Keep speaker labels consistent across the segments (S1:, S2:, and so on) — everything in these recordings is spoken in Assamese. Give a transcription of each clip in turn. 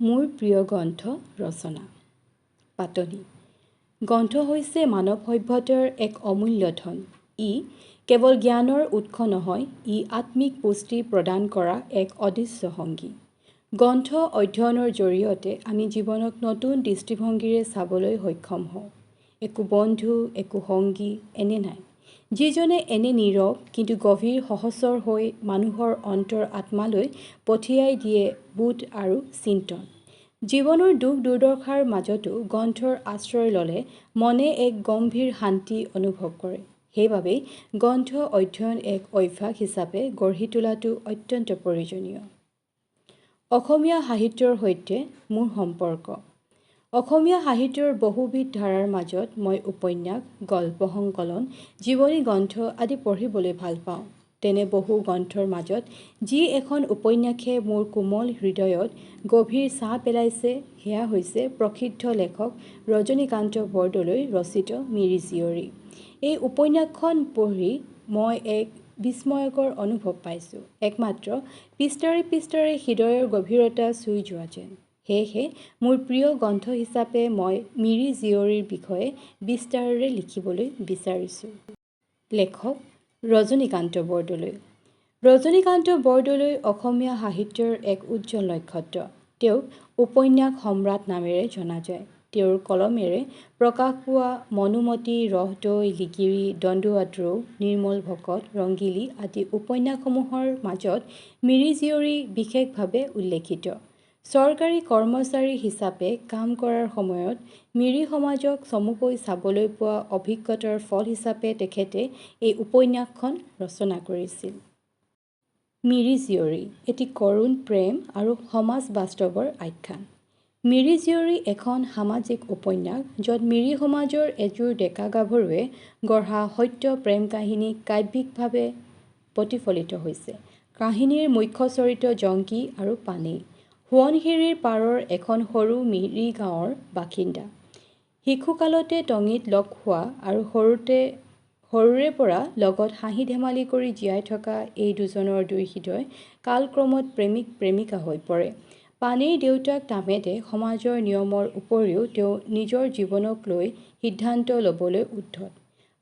S1: মোৰ প্ৰিয় গ্ৰন্থ ৰচনা পাতনি। গ্ৰন্থ হৈছে মানৱ সভ্যতাৰ এক অমূল্য ধন। ই কেৱল জ্ঞানৰ উৎস নহয়, ই আত্মিক পুষ্টি প্ৰদান কৰা এক অদৃশ্য সংগী। গ্ৰন্থ অধ্যয়নৰ জৰিয়তে আমি জীৱনক নতুন দৃষ্টিভংগীৰে চাবলৈ সক্ষম হওঁ। একো বন্ধু, একো সংগী এনে নাই, যিজনে এনে নীৰৱ কিন্তু গভীৰ সহচৰ হৈ মানুহৰ অন্তৰ আত্মালৈ পঠিয়াই দিয়ে বোধ আৰু চিন্তন। জীৱনৰ দুখ দুৰ্দশাৰ মাজতো গ্ৰন্থৰ আশ্ৰয় ল'লে মনে এক গম্ভীৰ শান্তি অনুভৱ কৰে। সেইবাবেই গ্ৰন্থ অধ্যয়ন এক অভ্যাস হিচাপে গঢ়ি তোলাটো অত্যন্ত প্ৰয়োজনীয়। অসমীয়া সাহিত্যৰ সৈতে মোৰ সম্পৰ্ক। অসমীয়া সাহিত্যৰ বহুবিধ ধাৰাৰ মাজত মই উপন্যাস, গল্প সংকলন, জীৱনী গ্ৰন্থ আদি পঢ়িবলৈ ভাল পাওঁ। তেনে বহু গ্ৰন্থৰ মাজত যি এখন উপন্যাসে মোৰ কোমল হৃদয়ত গভীৰ ছাঁ পেলাইছে, সেয়া হৈছে প্ৰসিদ্ধ লেখক ৰজনীকান্ত বৰদলৈৰ ৰচিত মিৰি জীয়ৰী। এই উপন্যাসখন পঢ়ি মই এক বিস্ময়কৰ অনুভৱ পাইছোঁ, একমাত্ৰ পৃষ্ঠাৰে পৃষ্ঠাৰে হৃদয়ৰ গভীৰতা চুই যোৱা যেন। সেয়েহে মোৰ প্ৰিয় গ্ৰন্থ হিচাপে মই মিৰি জীয়ৰীৰ বিষয়ে বিস্তাৰেৰে লিখিবলৈ বিচাৰিছোঁ। লেখক ৰজনীকান্ত বৰদলৈ। ৰজনীকান্ত বৰদলৈ অসমীয়া সাহিত্যৰ এক উজ্জ্বল নক্ষত্ৰ। তেওঁক উপন্যাস সম্ৰাট নামেৰে জনা যায়। তেওঁৰ কলমেৰে প্ৰকাশ পোৱা মনোমতী, ৰহদৈ, লিগিৰী, দণ্ডুৱাত ৰৌ, নিৰ্মল ভকত, ৰংগিলী আদি উপন্যাসসমূহৰ মাজত মিৰি জীয়ৰী বিশেষভাৱে উল্লেখিত। চৰকাৰী কৰ্মচাৰী হিচাপে কাম কৰাৰ সময়ত মিৰি সমাজক চমুকৈ চাবলৈ পোৱা অভিজ্ঞতাৰ ফল হিচাপে তেখেতে এই উপন্যাসখন ৰচনা কৰিছিল। মিৰি জীয়ৰী এটি কৰুণ প্ৰেম আৰু সমাজ বাস্তৱৰ আখ্যান। মিৰি জীয়ৰী এখন সামাজিক উপন্যাস, য'ত মিৰি সমাজৰ এযোৰ ডেকা গাভৰুৱে গঢ়া সত্য প্ৰেম কাহিনী কাব্যিকভাৱে প্ৰতিফলিত হৈছে। কাহিনীৰ মুখ্য চৰিত্ৰ জংকী আৰু পানেই সোৱণশিৰিৰ পাৰৰ এখন সৰু মিৰি গাঁৱৰ বাসিন্দা। শিশুকালতে টঙিত লগ হোৱা আৰু সৰুৰে পৰা লগত হাঁহি ধেমালি কৰি জীয়াই থকা এই দুজনৰ দুই হৃদয় কালক্ৰমত প্ৰেমিক প্ৰেমিকা হৈ পৰে। পানেইৰ দেউতাক তামেদে সমাজৰ নিয়মৰ উপৰিও তেওঁ নিজৰ জীৱনক লৈ সিদ্ধান্ত ল'বলৈ উদ্ধত।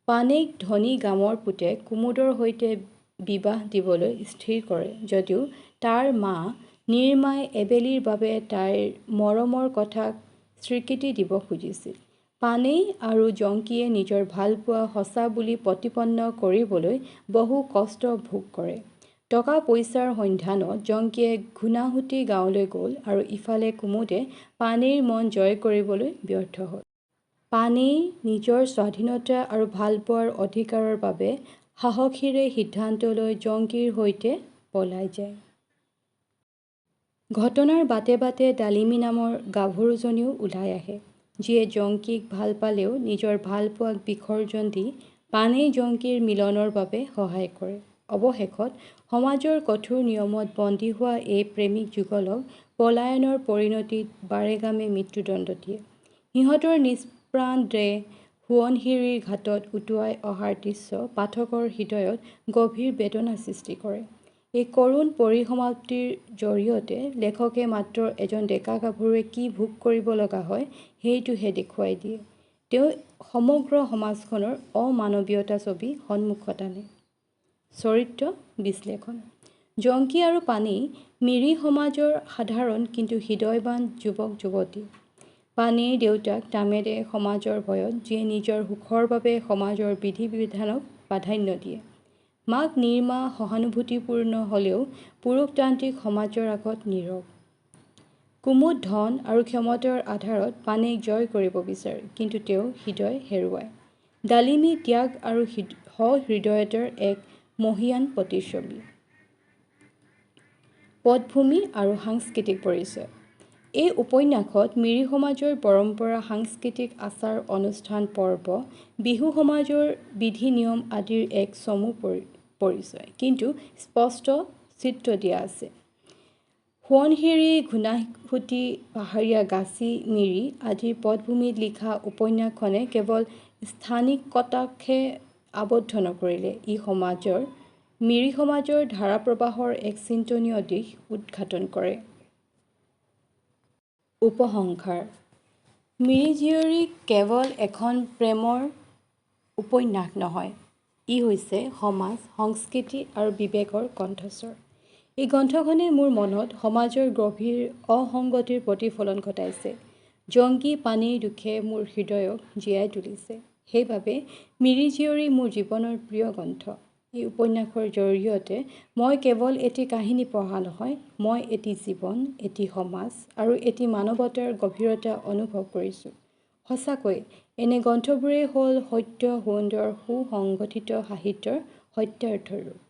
S1: পানেইক ধনী গামৰ পুতেক কুমুদৰ সৈতে বিবাহ দিবলৈ স্থিৰ কৰে যদিও তাৰ মা নিৰ্মাই এবেলিৰ বাবে তাইৰ মৰমৰ কথাক স্বীকৃতি দিব খুজিছিল। পানেই আৰু জংকীয়ে নিজৰ ভালপোৱা সঁচা বুলি প্ৰতিপন্ন কৰিবলৈ বহু কষ্ট ভোগ কৰে। টকা পইচাৰ সন্ধানত জংকীয়ে ঘূণাসুঁতি গাঁৱলৈ গ'ল আৰু ইফালে কুমুদে পানেইৰ মন জয় কৰিবলৈ ব্যৰ্থ হ'ল। পানেই নিজৰ স্বাধীনতা আৰু ভালপোৱাৰ অধিকাৰৰ বাবে সাহসেৰে সিদ্ধান্ত লৈ জংকীৰ সৈতে পলাই যায়। ঘটনাৰ বাটে বাটে ডালিমী নামৰ গাভৰুজনীও ওলাই আহে, যিয়ে জংকীক ভাল পালেও নিজৰ ভালপোৱাক বিসৰ্জন দি পানেই জংকীৰ মিলনৰ বাবে সহায় কৰে। অৱশেষত সমাজৰ কঠোৰ নিয়মত বন্দী হোৱা এই প্ৰেমিক যুগলক পলায়নৰ পৰিণতিত বাৰেগামে মৃত্যুদণ্ড দিয়ে। সিহঁতৰ নিষ্প্ৰাণ দেহ সোৱণশিৰিৰ ঘাটত উটুৱাই অহাৰ দৃশ্য পাঠকৰ হৃদয়ত গভীৰ বেদনা সৃষ্টি কৰে। এই কৰুণ পৰিসমাপ্তিৰ জৰিয়তে লেখকে মাত্ৰ এজন ডেকা গাভৰুৱে কি ভোগ কৰিব লগা হয় সেইটোহে দেখুৱাই দিয়ে। তেওঁ সমগ্ৰ সমাজখনৰ অমানৱীয়তা ছবি সন্মুখত আনে। চৰিত্ৰ বিশ্লেষণ। জংকী আৰু পানেই মিৰি সমাজৰ সাধাৰণ কিন্তু হৃদয়ৱান যুৱক যুৱতী। পানেইৰ দেউতাক তামেদে সমাজৰ ভয়ত, যিয়ে নিজৰ সুখৰ বাবে সমাজৰ বিধি বিধানক প্ৰাধান্য দিয়ে। মাক নিৰ্মা সহানুভূতিপূৰ্ণ হ'লেও পুৰুষতান্ত্ৰিক সমাজৰ আগত নীৰৱ। কুমুদ ধন আৰু ক্ষমতাৰ আধাৰত পানেইক জয় কৰিব বিচাৰে, কিন্তু তেওঁ হৃদয় হেৰুৱায়। ডালিমী ত্যাগ আৰু সহৃদয়তাৰ এক মহীয়ান প্ৰতিচ্ছবি। পটভূমি আৰু সাংস্কৃতিক পৰিচয়। এই উপন্যাসত মিৰি সমাজৰ পৰম্পৰা, সাংস্কৃতিক আচাৰ অনুষ্ঠান, পৰ্ব, বিহু, সমাজৰ বিধি নিয়ম আদিৰ এক চমু পৰিচয় কিন্তু স্পষ্ট চিত্ৰ দিয়া আছে। সোৱণশিৰি, ঘূণাসুঁতি, পাহাৰীয়া গাছি, মিৰি আদিৰ পটভূমিত লিখা উপন্যাসখনে কেৱল স্থানিকতাকহে আবদ্ধ নকৰিলে, ই মিৰি সমাজৰ ধাৰাপ্ৰবাহৰ এক চিন্তনীয় দিশ উদ্ঘাটন কৰে। উপসংহাৰ মিৰি জীয়ৰী কেৱল এখন প্ৰেমৰ উপন্যাস নহয়, ই হৈছে সমাজ, সংস্কৃতি আৰু বিবেকৰ কণ্ঠস্বৰ। এই গ্ৰন্থখনে মোৰ মনত সমাজৰ গভীৰ অসংগতিৰ প্ৰতিফলন ঘটাইছে। জংকী পানীৰ দুখে মোৰ হৃদয়ক জীয়াই তুলিছে। সেইবাবে মিৰি জীয়ৰী মোৰ জীৱনৰ প্ৰিয় গ্ৰন্থ। এই উপন্যাসৰ জৰিয়তে মই কেৱল এটি কাহিনী পঢ়া নহয়, মই এটি জীৱন, এটি সমাজ আৰু এটি মানৱতাৰ গভীৰতা অনুভৱ কৰিছোঁ। সঁচাকৈ এনে গ্ৰন্থবোৰেই হ'ল সত্য, সুন্দৰ, সুসংগঠিত সাহিত্যৰ সত্যাৰ্থ ৰূপ।